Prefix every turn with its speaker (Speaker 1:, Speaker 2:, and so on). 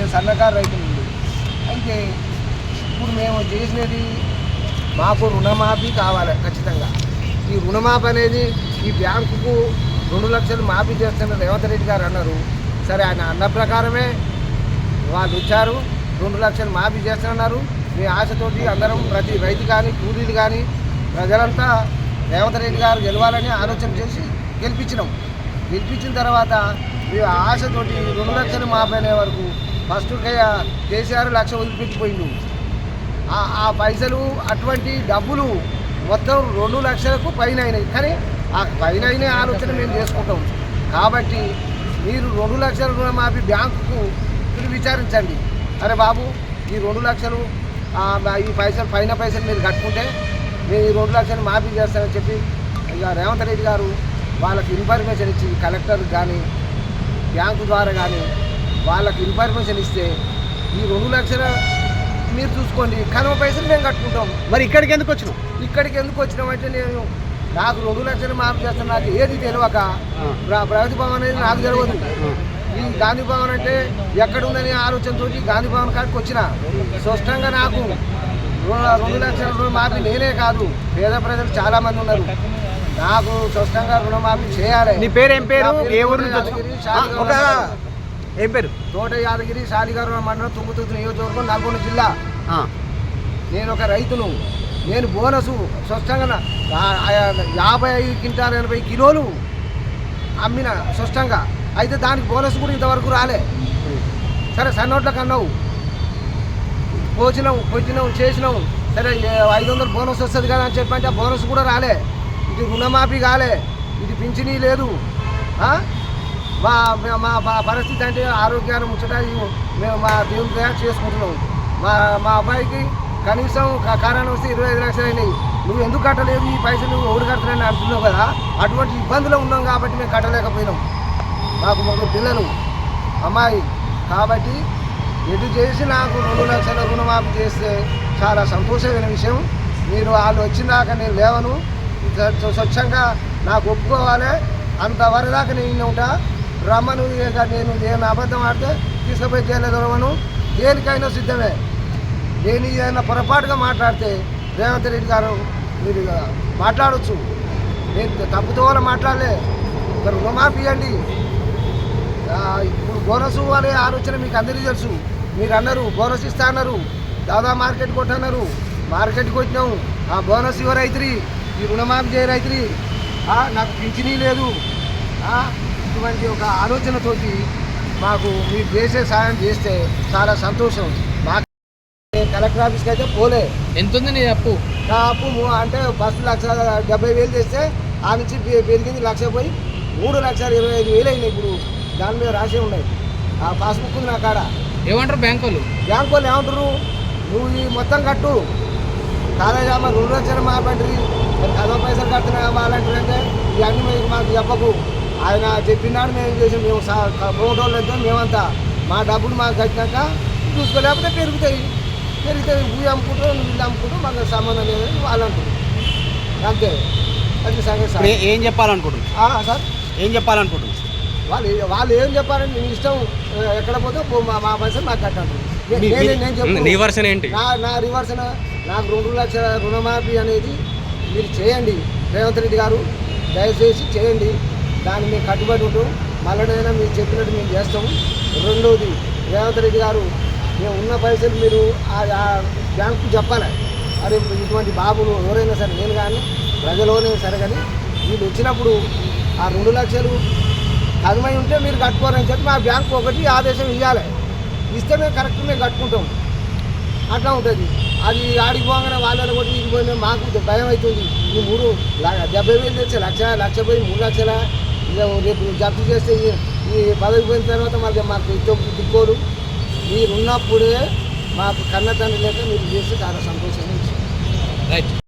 Speaker 1: మేము సన్నకారు రైతులు. అయితే ఇప్పుడు మేము చేసినది మాకు రుణమాఫీ కావాలి ఖచ్చితంగా. ఈ రుణమాఫీ అనేది ఈ బ్యాంకుకు 2 లక్షలు మాఫీ చేస్తున్న రేవంత్ రెడ్డి గారు అన్నారు. సరే, ఆయన అన్న ప్రకారమే వాళ్ళు ఇచ్చారు. 2 లక్షలు మాఫీ చేస్తున్నారు. మీ ఆశతోటి అందరం ప్రతి రైతు కానీ కూలీలు కానీ ప్రజలంతా రేవంత్ రెడ్డి గారు గెలవాలని ఆలోచన చేసి గెలిపించిన తర్వాత మీ ఆశతోటి 2 లక్షలు మాఫీ అనే వరకు ఫస్ట్ కేసీఆర్ 1 లక్ష వదిలిపెట్టిపోయిండు. ఆ పైసలు అటువంటి డబ్బులు మొత్తం 2 లక్షలకు పైన అయినాయి. కానీ ఆ పైన అయిన ఆలోచన మేము చేసుకుంటాం. కాబట్టి మీరు 2 లక్షల రుణమాఫీ బ్యాంకుకు మీరు విచారించండి. అరే బాబు, ఈ 2 లక్షలు ఈ పైసలు మీరు కట్టుకుంటే మేము ఈ 2 లక్షలు మాఫీ చేస్తామని చెప్పి ఇక రేవంత్ రెడ్డి గారు వాళ్ళకి ఇన్ఫర్మేషన్ ఇచ్చి కలెక్టర్ కానీ బ్యాంకు ద్వారా కానీ వాళ్ళకి ఇన్ఫర్మేషన్ ఇస్తే ఈ 2 లక్షల మీరు చూసుకోండి, కనుమ పైసలు మేము కట్టుకుంటాం.
Speaker 2: మరి ఇక్కడికి ఎందుకు
Speaker 1: వచ్చినాం అంటే నాకు 2 లక్షలు మాఫీ చేస్తాను. నాకు ఏది తెలియక ప్రగతి భవన్ అనేది నాకు తెలియదు. ఈ గాంధీ భవన్ అంటే ఎక్కడుందని ఆలోచనతో గాంధీ భవన్ కాడికి వచ్చిన. స్పష్టంగా నాకు 2 లక్షల రుణమాఫీ నేనే కాదు, పేద ప్రజలు చాలామంది ఉన్నారు. నాకు స్పష్టంగా రుణమాఫీ చేయాలి.
Speaker 2: నీ పేరు ఏం పేరు? ఏ ఊరు? ఏం పేరు?
Speaker 1: తోట యాదగిరి శాలిగారు మండలం తుంగుతుర్తి నియోజకవర్గం, నల్గొండ జిల్లా. నేను ఒక రైతును. నేను బోనసు స్పష్టంగా 55 క్వింటాలు 80 కిలోలు అమ్మిన స్పష్టంగా. అయితే దానికి బోనస్ కూడా ఇంతవరకు రాలే. సరే, సన్నోట్లకు అన్నావు, పోచినావు చేసినావు. సరే, 500 బోనస్ వస్తుంది కదా అని చెప్పంటే ఆ బోనస్ కూడా రాలే. ఇది రుణమాఫీ కాలే, ఇది పింఛనీ లేదు. మా పరిస్థితి అంటే ఆరోగ్యాన్ని ముచ్చట మేము మా దేవుని తయారు చేసుకుంటున్నాం. మా అబ్బాయికి కనీసం కారణం వస్తే 25 లక్షలు అయినాయి. నువ్వు ఎందుకు కట్టలేదు, ఈ పైసలు ఎవరు కట్టలేని అంటున్నావు కదా. అటువంటి ఇబ్బందులు ఉన్నాం కాబట్టి మేము కట్టలేకపోయినాం. మాకు 3 పిల్లలు, అమ్మాయి. కాబట్టి ఎటు చేసి నాకు 2 లక్షల రుణమాఫీ చేస్తే చాలా సంతోషమైన విషయం. మీరు వాళ్ళు వచ్చినాక నేను లేవను, స్వచ్ఛంగా నాకు ఒప్పుకోవాలి. అంతవరకు దాకా నేను ఉంటా. రమ్మను, నేను అబద్ధం ఆడితే తీసుకుపోయి చేయలేదవను. దేనికైనా సిద్ధమే. నేను ఏదైనా పొరపాటుగా మాట్లాడితే రేవంత్ రెడ్డి గారు మీరు మాట్లాడవచ్చు. నేను తప్పుతో వల్ల మాట్లాడలే. రుణమాఫీ ఇవ్వండి. ఇప్పుడు బోనస్ అనే ఆలోచన మీకు అందరికీ తెలుసు. మీరు అన్నారు బోనస్ ఇస్తా అన్నారు, దాదా మార్కెట్ కొట్టన్నారు. మార్కెట్కి వచ్చినాము, ఆ బోనస్ ఇవ్వ రైతురి, ఈ రుణమాఫీ చేయ రైతురి, నాకు పింఛనీ లేదు. ఇటువంటి ఒక ఆలోచనతోటి మాకు మీరు చేసే సాయం చేస్తే చాలా సంతోషం. మాకు కలెక్టర్ ఆఫీస్కి అయితే పోలే.
Speaker 2: ఎంత ఉంది నీ అప్పు?
Speaker 1: నా అప్పు అంటే ఫస్ట్ 1,70,000 చేస్తే ఆ నుంచి పెరిగింది 1,00,000 పోయి 3,25,000 అయినాయి. ఇప్పుడు దాని మీద రాసే ఉన్నాయి. ఆ పాస్బుక్ ఉంది నా కాడ.
Speaker 2: ఏమంటారు బ్యాంకు వాళ్ళు
Speaker 1: ఏమంటారు, నువ్వు ఈ మొత్తం కట్టు కాలేజా, మరి 2 లక్షలు మాపండి, కదవ పైసలు కడుతున్నా వాళ్ళంటారు. అంటే ఇవన్నీ మీకు మాకు చెప్పకు. ఆయన చెప్పినాడు, మేము ఏం చేసాం, మేము ఫోటోలు వెళ్తాం. మేమంతా మా డబ్బులు మాకు కట్టినాక చూసుకోలేకపోతే పెరిగితే భూమి అమ్ముకుంటాం, ఇల్లు అమ్ముకుంటాం, మాకు సంబంధం లేదని వాళ్ళు అంటారు. అంతే, అది సంగతి.
Speaker 2: ఏం చెప్పాలనుకుంటున్నారు
Speaker 1: సార్?
Speaker 2: ఏం చెప్పాలనుకుంటున్నారు
Speaker 1: వాళ్ళు ఏం చెప్పారంటే నీ ఇష్టం, ఎక్కడ పోతే మా పైసలు నాకు కట్టంటారు.
Speaker 2: నీ వర్షన్ ఏంటి?
Speaker 1: నా రివర్షన్ నాకు 2 లక్షల రుణమాఫీ అనేది మీరు చేయండి. రేవంత్ రెడ్డి గారు దయచేసి చేయండి. దాన్ని మేము కట్టుబడి ఉంటాం. మళ్ళీనైనా మీరు చెప్పినట్టు మేము చేస్తాము. రెండవది, రేవంత్ రెడ్డి గారు మేము ఉన్న పైసలు మీరు ఆ బ్యాంకు చెప్పాలి. అరే ఇటువంటి బాబులు ఎవరైనా సరే, నేను కానీ ప్రజలోనే సరే, కానీ వీళ్ళు వచ్చినప్పుడు ఆ 2 లక్షలు కనుమై ఉంటే మీరు కట్టుకోరని చెప్పి మా బ్యాంకు ఒకటి ఆదేశం ఇవ్వాలి. ఇస్తే మేము కరెక్ట్ మేము కట్టుకుంటాం. అట్లా ఉంటుంది. అది ఆడికి పోగానే వాళ్ళని కొట్టి ఇది పోయినా మాకు భయం అవుతుంది. ఈ 70,000 తెచ్చే 1,00,000 పోయి 3 లక్షల రేపు జప్తు చేస్తే ఈ పదవి పోయిన తర్వాత మాకు దిక్కోరు. మీరున్నప్పుడే మాకు కన్న తండ్రి లేక మీరు చేస్తే చాలా సంతోషంగా.